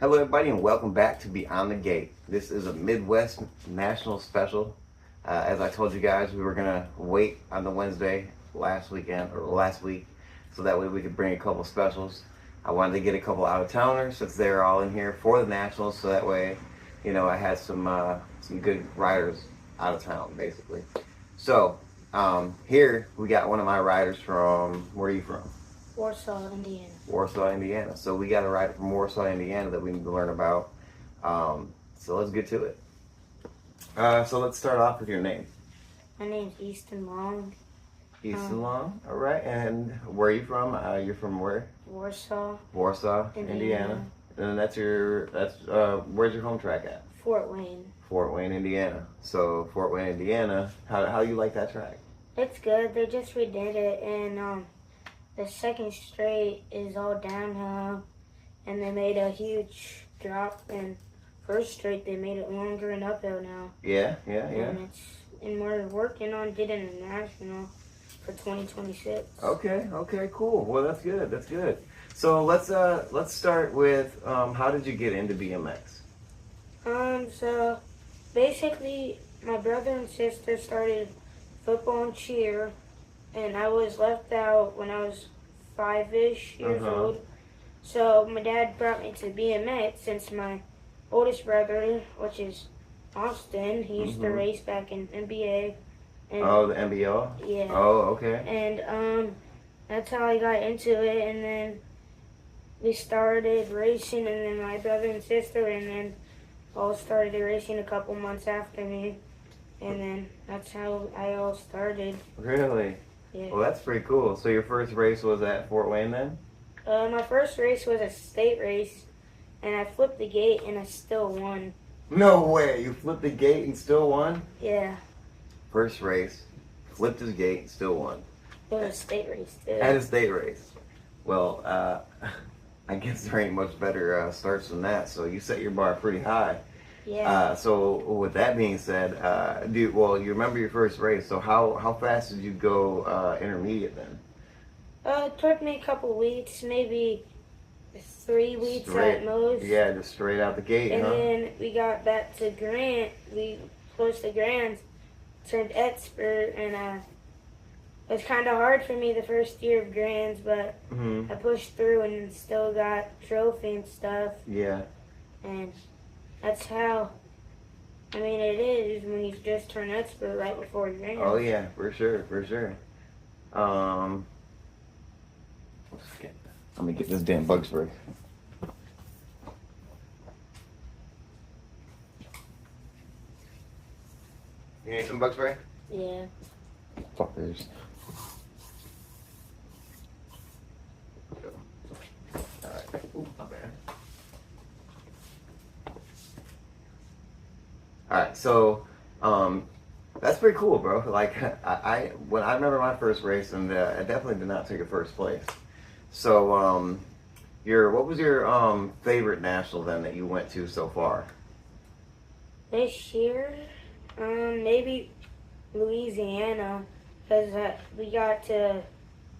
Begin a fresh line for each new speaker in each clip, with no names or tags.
Hello, everybody, and welcome back to Beyond the Gate. This is a Midwest National Special. As I told you guys, we were gonna wait on the Wednesday last week, so that way we could bring a couple specials. I wanted to get a couple out of towners since they're all in here for the Nationals, so that way, I had some good riders out of town, basically. So here we got one of my riders from. Where are you from?
Warsaw, Indiana.
Warsaw, Indiana. So we got a rider from Warsaw, Indiana that we need to learn about. So let's get to it. So let's start off with your name.
My name's Easton Long.
Easton Long. All right. And where are you from? You're from where?
Warsaw.
Warsaw, Indiana. And where's your home track at?
Fort Wayne.
Fort Wayne, Indiana. So Fort Wayne, Indiana. How you like that track?
It's good. They just redid it, and the second straight is all downhill, and they made a huge drop. And first straight they made it longer and uphill now.
Yeah.
And we're working on getting a national for 2026.
Okay, cool. Well, that's good. So let's start with how did you get into BMX?
So basically, my brother and sister started football and cheer, and I was left out when I was 5-ish years old. So my dad brought me to BMX since my oldest brother, which is Austin, he used to race back in NBA. And,
the NBO?
Yeah.
Oh, okay.
And that's how I got into it, and then we started racing, and then my brother and sister, and then all started racing a couple months after me, and then that's how I all started.
Really?
Yeah.
Well, that's pretty cool. So your first race was at Fort Wayne then?
My first race was a state race, and I flipped the gate, and I still won.
No way! You flipped the gate and still won?
Yeah.
First race, flipped his gate and still won.
It was a state race, too.
At a state race. Well, I guess there ain't much better starts than that, so you set your bar pretty high.
Yeah.
So with that being said, you remember your first race, so how fast did you go intermediate then?
It took me a couple weeks, maybe 3 weeks at most.
Yeah, just straight out the gate,
and then we got back to Grant. We closed to Grant, turned expert, and it was kind of hard for me the first year of Grants, but I pushed through and still got trophy and stuff.
Yeah.
And that's how, it is when you just turn expert right before Grants.
Oh yeah, for sure. Let me get this damn bug spray. You need some bug spray?
Yeah.
Fuckers. Alright. Ooh, my bad. Alright, so that's pretty cool, bro. Like when I remember my first race, and I definitely did not take a first place. So what was your favorite national then that you went to so far?
This year, maybe Louisiana, because we got to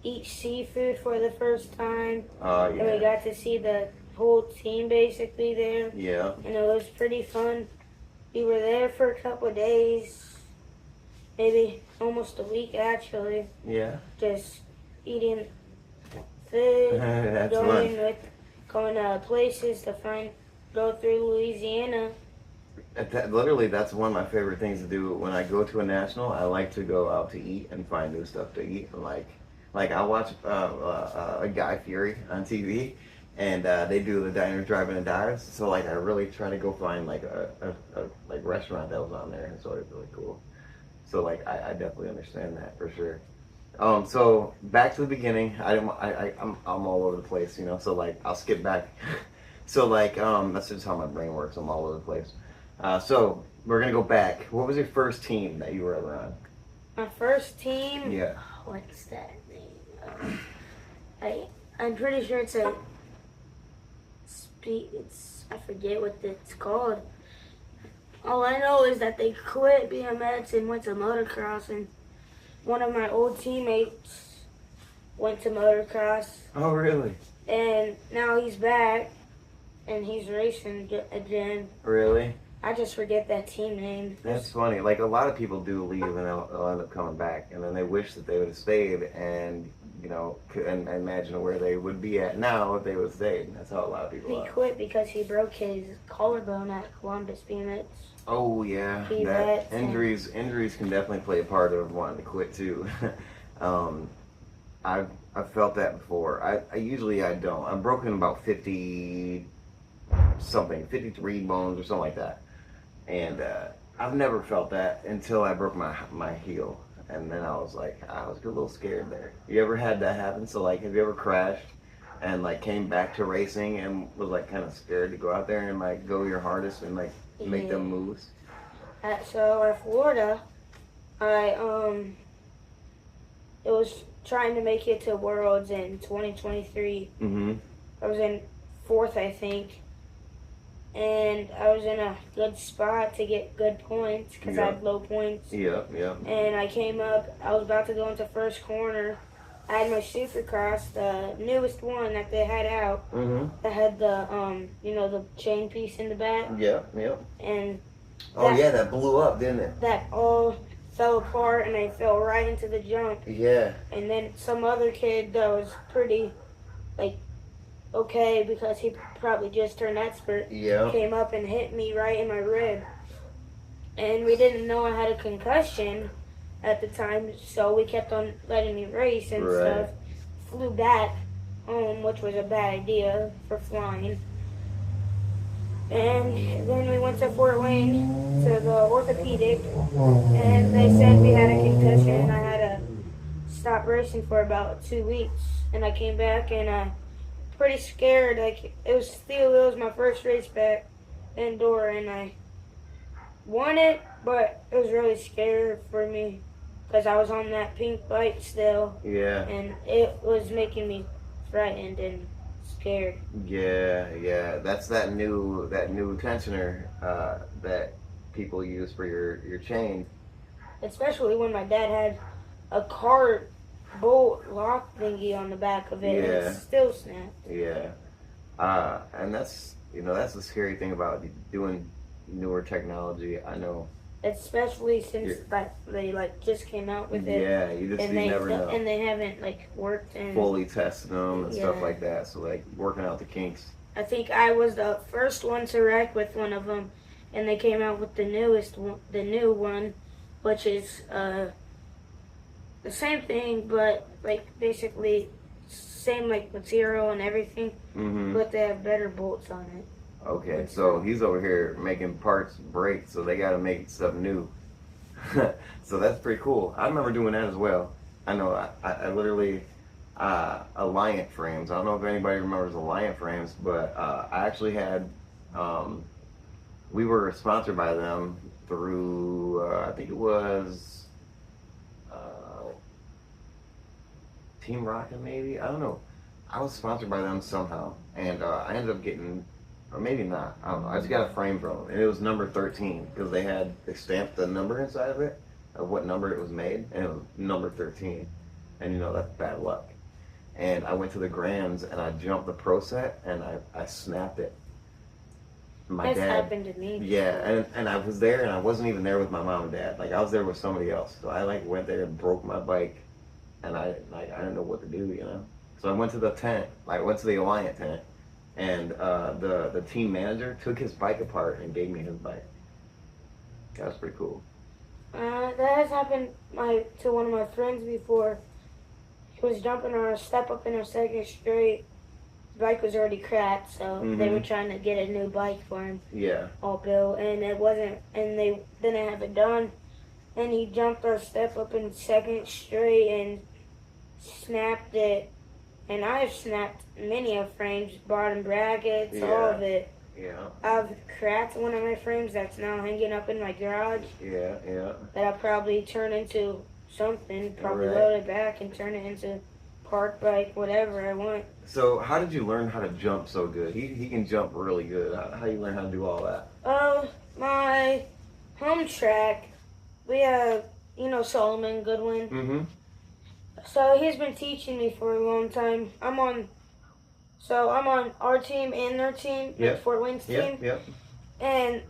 eat seafood for the first time.
Oh, yeah.
And we got to see the whole team basically there.
Yeah.
And it was pretty fun. We were there for a couple of days, maybe almost a week actually.
Yeah.
Just eating food,
That's
going to places to go through Louisiana.
Literally, that's one of my favorite things to do when I go to a national. I like to go out to eat and find new stuff to eat. Like I watch a Guy Fieri on TV, and they do the diners, drive-in, and dives. So like I really try to go find like a restaurant that was on there. It's always really cool. So like I definitely understand that for sure. So back to the beginning. I'm all over the place, So like I'll skip back. So like that's just how my brain works. I'm all over the place. So we're gonna go back. What was your first team that you were ever on?
My first team.
Yeah.
What's that name? I'm pretty sure it's I forget what it's called. All I know is that they quit BMX and went to motocross, and one of my old teammates went to motocross.
Oh, really?
And now he's back, and he's racing again.
Really?
I just forget that team name.
That's funny. Like a lot of people do leave and they'll end up coming back, and then they wish that they would have stayed, and and imagine where they would be at now if they would have stayed. That's how a lot of people
He
are.
quit because he broke his collarbone at Columbus BMX.
Oh yeah,
He
that
let
injuries can definitely play a part of wanting to quit too. um, I've felt that before. I usually I don't. I've broken about 50 something, 53 bones or something like that. And I've never felt that until I broke my heel, and then I was a little scared there. You ever had that happen? So like, have you ever crashed and like came back to racing and was like kind of scared to go out there and like go your hardest and like make them moves?
So at Florida, I it was trying to make it to Worlds in 2023. I was in fourth, I think. And I was in a good spot to get good points because I had low points.
Yeah.
And I came up. I was about to go into first corner. I had my Supercross, the newest one that they had out. That had the the chain piece in the back.
Yeah.
And
that blew up, didn't it?
that all fell apart, and I fell right into the jump.
Yeah.
And then some other kid that was pretty okay because he probably just turned expert.
Yeah.
Came up and hit me right in my rib. And we didn't know I had a concussion at the time, so we kept on letting me race and stuff. Flew back home, which was a bad idea for flying. And then we went to Fort Wayne to the orthopedic, and they said we had a concussion, and I had to stop racing for about 2 weeks. And I came back, and pretty scared. Like it was my first race back indoor, and I won it, but it was really scary for me because I was on that pink bike still.
Yeah.
And it was making me frightened and scared.
Yeah. That's that new tensioner that people use for your chain.
Especially when my dad had a cart bolt lock thingy on the back of it, and it still snapped.
Yeah. And that's the scary thing about doing newer technology. I know. Especially
since they just came out with it.
Yeah, you never know.
And they haven't worked and
fully tested them and stuff like that. So working out the kinks.
I think I was the first one to wreck with one of them, and they came out with the new one, which is the same thing, but basically same material and everything, but they have better bolts on it.
Okay, so he's over here making parts break, so they got to make stuff new. So that's pretty cool. I remember doing that as well. I know. I literally Alliant frames. I don't know if anybody remembers Alliant frames, but I actually had. We were sponsored by them through I think it was Team Rocket, maybe. I don't know. I was sponsored by them somehow, and I ended up getting. Or maybe not. I don't know. I just got a frame from them, and it was number 13 because they stamped the number inside of it of what number it was made, and it was number 13. And that's bad luck. And I went to the Grams and I jumped the Pro Set and I snapped it.
That's happened to me.
Yeah, and I was there and I wasn't even there with my mom and dad. I was there with somebody else. So I went there and broke my bike, and I didn't know what to do. So I went to the tent. I went to the Alliant tent. And the team manager took his bike apart and gave me his bike. That was pretty cool.
That has happened to one of my friends before. He was jumping on a step up in a second straight. His bike was already cracked, so they were trying to get a new bike for him.
Yeah.
All built, and it wasn't, and they didn't have it done. And he jumped our step up in second straight and snapped it. And I've snapped many of frames, bottom brackets, all of it.
Yeah.
I've cracked one of my frames that's now hanging up in my garage.
Yeah.
That I'll probably turn into something, probably load it back and turn it into park bike, whatever I want.
So how did you learn how to jump so good? He can jump really good. How you learn how to do all that?
My home track, we have, Solomon Goodwin.
Mm-hmm.
So he's been teaching me for a long time. I'm on So I'm on our team and their team,
Yep.
Fort Wayne's team.
Yep.
And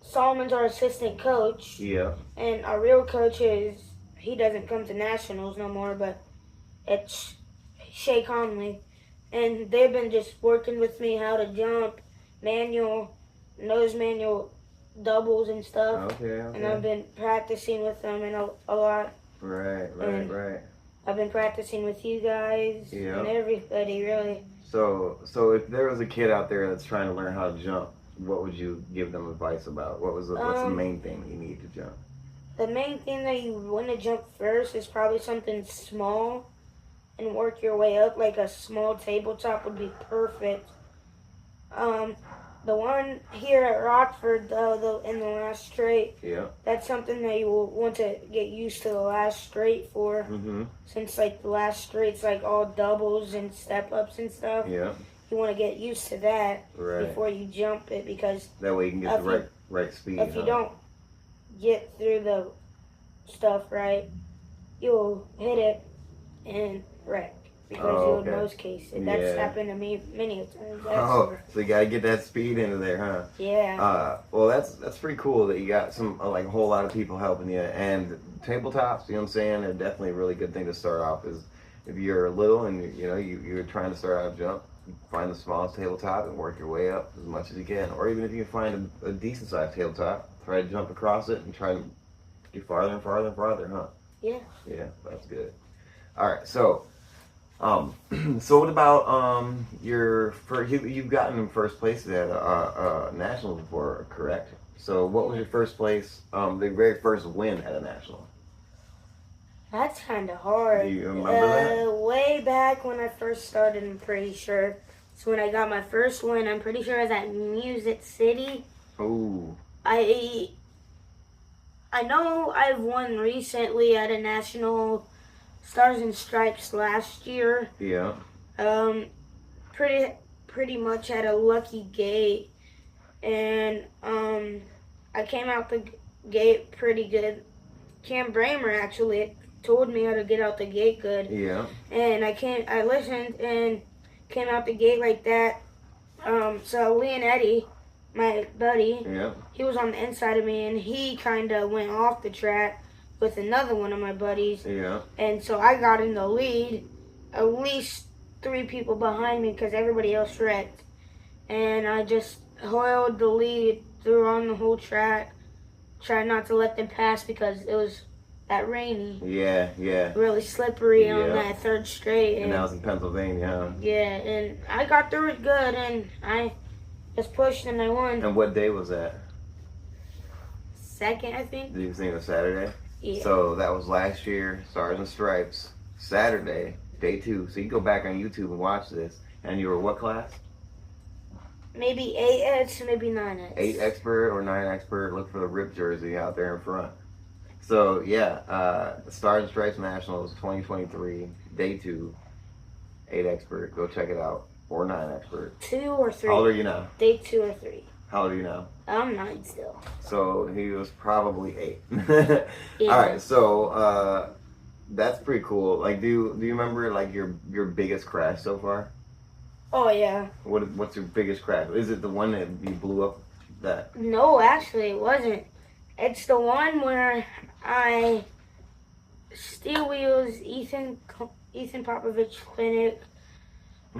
Solomon's our assistant coach.
Yeah.
And our real coach he doesn't come to nationals no more, but it's Shay Conley. And they've been just working with me how to jump, nose manual doubles and stuff.
Okay.
And I've been practicing with them a lot.
Right.
I've been practicing with you guys and everybody, really.
So if there was a kid out there that's trying to learn how to jump, what would you give them advice about? What's the main thing you need to jump?
The main thing that you want to jump first is probably something small and work your way up. Like a small tabletop would be perfect. The one here at Rockford, though, in the last straight, that's something that you will want to get used to the last straight for.
Mm-hmm.
Since, like, the last straight's, like, all doubles and step-ups and stuff.
Yeah.
You want to get used to that before you jump it, because
that way you can get the right speed.
If you don't get through the stuff right, you'll hit it and wreck. Because you'll nose case it. That's happened to me many times.
So you gotta get that speed into there, huh?
Yeah.
Well, that's pretty cool that you got a whole lot of people helping you. And tabletops, you know what I'm saying, are definitely a really good thing to start off. Is if you're little and you're trying to start out a jump, find the smallest tabletop and work your way up as much as you can. Or even if you can find a decent sized tabletop, try to jump across it and try to get farther and farther and farther, huh?
Yeah.
Yeah, that's good. All right, so. So what about you've gotten in first place at nationals before, correct? So what was your first place, the very first win at a national?
That's kind of hard.
Do you remember that?
Way back when I first started, I'm pretty sure. So when I got my first win, I'm pretty sure I was at Music City.
Ooh.
I know I've won recently at a national. Stars and Stripes last year.
Yeah.
Pretty much at a lucky gate, and I came out the gate pretty good. Cam Bramer actually told me how to get out the gate good.
Yeah.
And I listened and came out the gate like that. So Lee and Eddie, my buddy, he was on the inside of me, and he kind of went off the track with another one of my buddies.
Yeah.
And so I got in the lead, at least 3 people behind me because everybody else wrecked. And I just held the lead through the whole track, tried not to let them pass because it was that rainy.
Yeah.
Really slippery on that third straight.
And that was in Pennsylvania, huh?
Yeah, and I got through it good, and I just pushed and I won.
And what day was that?
Second, I think.
Did you think it was Saturday?
Yeah.
So that was last year, Stars and Stripes, Saturday, day 2. So you can go back on YouTube and watch this. And you were what class?
Maybe 8X, maybe 9X.
8 expert or 9 expert. Look for the RIP jersey out there in front. So yeah, Stars and Stripes Nationals 2023, day 2, 8 expert. Go check it out. Or 9 expert.
2 or 3.
How old are you now?
Day 2 or 3.
How old are you now?
I'm 9 still.
So he was probably 8.
Yeah.
All right, so that's pretty cool. Like, do you remember like your biggest crash so far?
Oh yeah.
What's your biggest crash? Is it the one that you blew up? That?
No, actually, it wasn't. It's the one where I steel wheels Ethan Popovich clinic.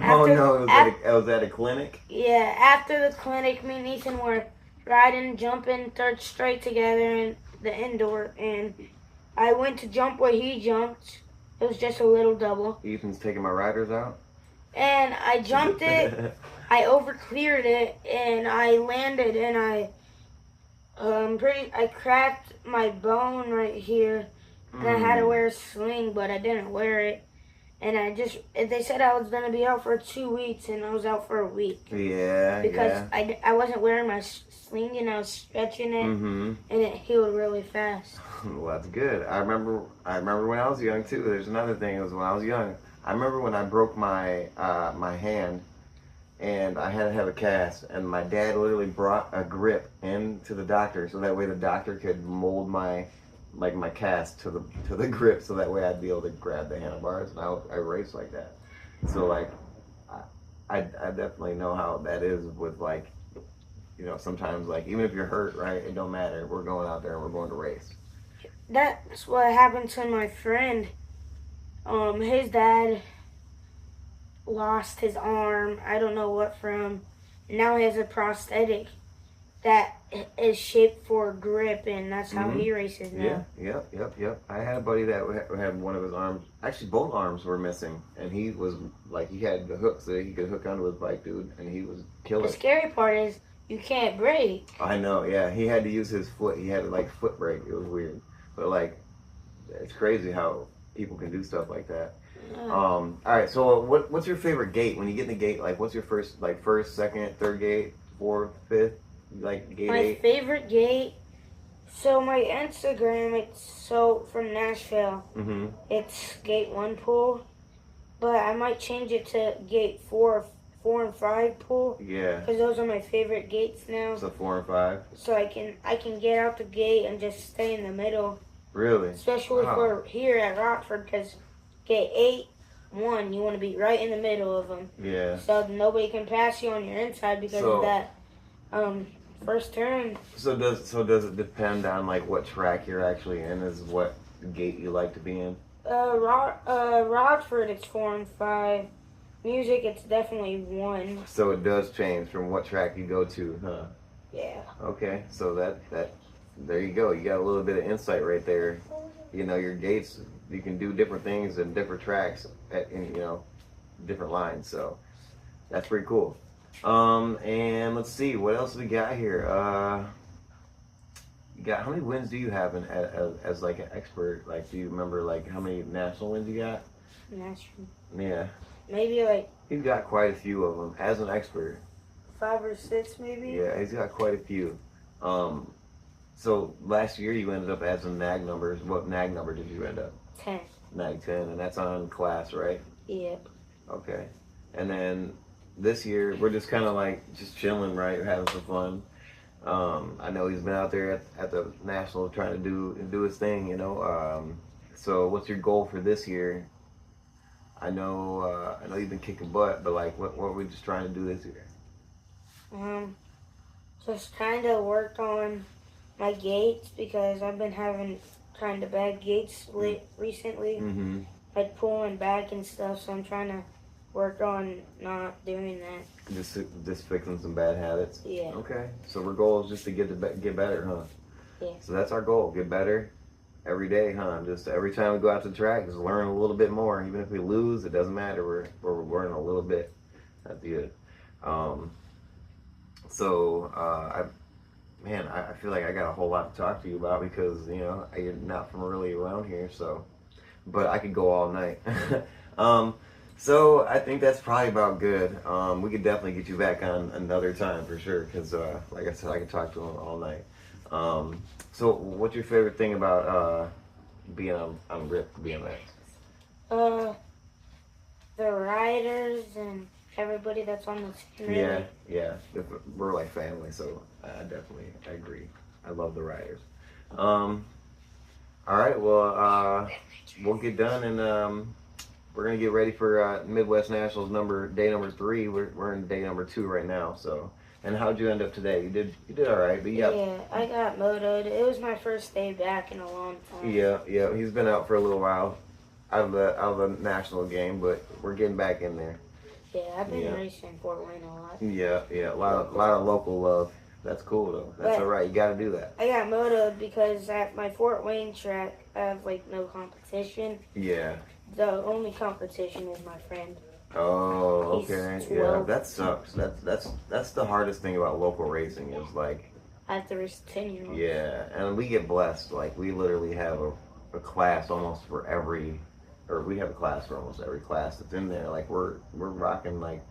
It was at a clinic?
Yeah, after the clinic, me and Ethan were riding, jumping third straight together in the indoor, and I went to jump where he jumped. It was just a little double.
Ethan's taking my riders out?
And I jumped it, I overcleared it, and I landed, and I cracked my bone right here, and I had to wear a sling, but I didn't wear it. And they said I was going to be out for 2 weeks, and I was out for a week.
Yeah,
because I wasn't wearing my sling, and I was stretching it, and it healed really fast.
Well, that's good. I remember when I was young, too. There's another thing. It was when I was young. I remember when I broke my my hand, and I had to have a cast, and my dad literally brought a grip into the doctor, so that way the doctor could mold my cast to the grip, so that way I'd be able to grab the handlebars, and I raced like that. So like I definitely know how that is with like, sometimes like even if you're hurt, right, it don't matter. We're going out there and we're going to race.
That's what happened to my friend. His dad lost his arm. I don't know what from. Now he has a prosthetic that is shaped for grip, and that's how
Hmm.
he races
Yeah,
now.
yep. I had a buddy that had one of his arms. Actually, both arms were missing, and he was like he had the hooks that he could hook onto his bike, dude, and he was
The
killer.
scary part is you can't brake.
I know, yeah. He had to use his foot. He had to like foot brake. It was weird, but like it's crazy how people can do stuff like that. All right. So what's your favorite gate when you get in the gate? Like, what's your first, second, third gate, fourth, fifth, like gate
My
8?
favorite gate. So my Instagram, it's so from Nashville.
Mm-hmm.
It's gate 1 pool, but I might change it to gate 4 and 5 pool.
Yeah.
Because those are my favorite gates now.
So 4 and 5.
So I can get out the gate and just stay in the middle.
Really?
Especially
Wow.
for here at Rockford, because gate 8, 1, you want to be right in the middle of them.
Yeah.
So nobody can pass you on your inside because of that first turn.
So does it depend on like what track you're actually in? Is what gate you like to be in?
Rockford, it's 4 and 5. Music, it's definitely 1.
So it does change from what track you go to, huh?
Yeah.
Okay, so that there you go. You got a little bit of insight right there. Your gates, you can do different things in different tracks in different lines. So that's pretty cool. And let's see what else we got here. You got how many wins do you have as like an expert? Like, do you remember like how many national wins you got?
National.
Yeah.
Maybe like
He's got quite a few of them as an expert.
5 or 6, maybe.
Yeah, he's got quite a few. So last year you ended up as a NAG numbers. What NAG number did you end up?
10.
NAG 10, and that's on class, right?
Yep.
Okay. And then this year we're just kind of like just chilling, right? We're having some fun. I know he's been out there at the national trying to do his thing, So what's your goal for this year? I know you've been kicking butt, but like, what are we just trying to do this year?
Just kind of work on my gates because I've been having kind of bad gates recently,
Mm-hmm.
like pulling back and stuff. So I'm trying to work on not doing that.
Just fixing some bad habits.
Yeah.
Okay. So our goal is just to get better, huh?
Yeah.
So that's our goal. Get better every day, huh? Just every time we go out to the track, just learn a little bit more. Even if we lose, it doesn't matter. We're learning a little bit. That's good. I feel like I got a whole lot to talk to you about because you're not from really around here, so. But I could go all night. So I think that's probably about good. We could definitely get you back on another time for sure, because like I said, I could talk to him all night. So what's your favorite thing about being on RIP BMX?
The riders and everybody that's on the team. Really.
Yeah. We're like family, so I definitely agree. I love the riders. All right, well, we'll get done and we're gonna get ready for Midwest Nationals day number 3. We're in day number 2 right now. So, and how'd you end up today? You did all right, but
Yeah, I got motoed. It was my first day back in a long time.
Yeah. He's been out for a little while out of the national game, but we're getting back in there.
Yeah, I've been racing Fort Wayne a lot.
Yeah. A lot of local love. That's cool though. That's all right. You got to do that.
I got motoed because at my Fort Wayne track, I have like no competition.
Yeah.
The only competition is my friend.
Oh,
He's
okay.
12.
Yeah, that sucks. That's the hardest thing about local racing is like.
I have to race 10-year-olds.
Yeah, and we get blessed. Like we literally have a class almost for every. Or we have a class for almost every class that's in there. Like we're rocking like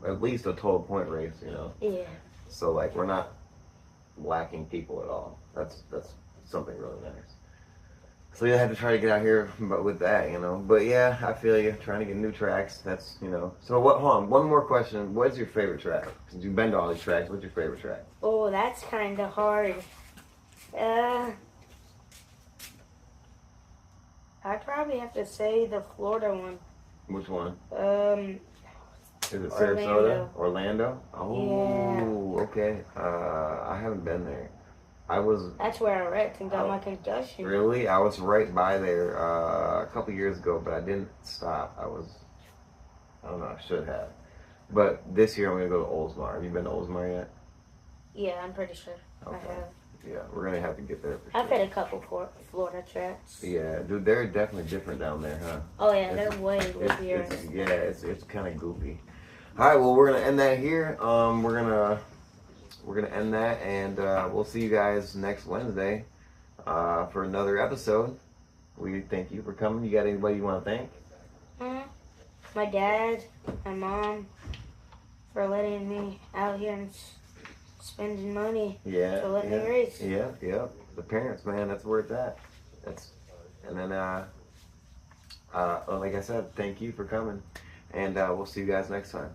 at least a total point race.
Yeah.
So like we're not lacking people at all. That's something really nice. So you have to try to get out here, but with that, But yeah, I feel you. Trying to get new tracks. That's So what? Hold on. One more question. What's your favorite track? Since you've been to all these tracks, what's your favorite track?
Oh, that's kind of hard. I'd probably have to say the Florida one.
Which one? Is it
Orlando.
Sarasota? Orlando? Oh, okay. I haven't been there.
That's where I wrecked and got my concussion.
Really? I was right by there a couple years ago, but I didn't stop. I don't know, I should have. But this year I'm going to go to Oldsmar. Have you been to Oldsmar yet?
Yeah, I'm pretty sure I have.
Yeah, we're going to have to get there for
I've
sure.
hit a couple Florida tracks.
Yeah, dude, they're definitely different down there, huh?
Oh yeah, they're way weird.
It's kind of goofy. All right, well, we're gonna end that here. We're gonna end that, and we'll see you guys next Wednesday for another episode. We thank you for coming. You got anybody you want to thank?
My dad, my mom, for letting me out here and spending money to let me race.
Yeah. The parents, man, that's where it's at. And then like I said, thank you for coming, and we'll see you guys next time.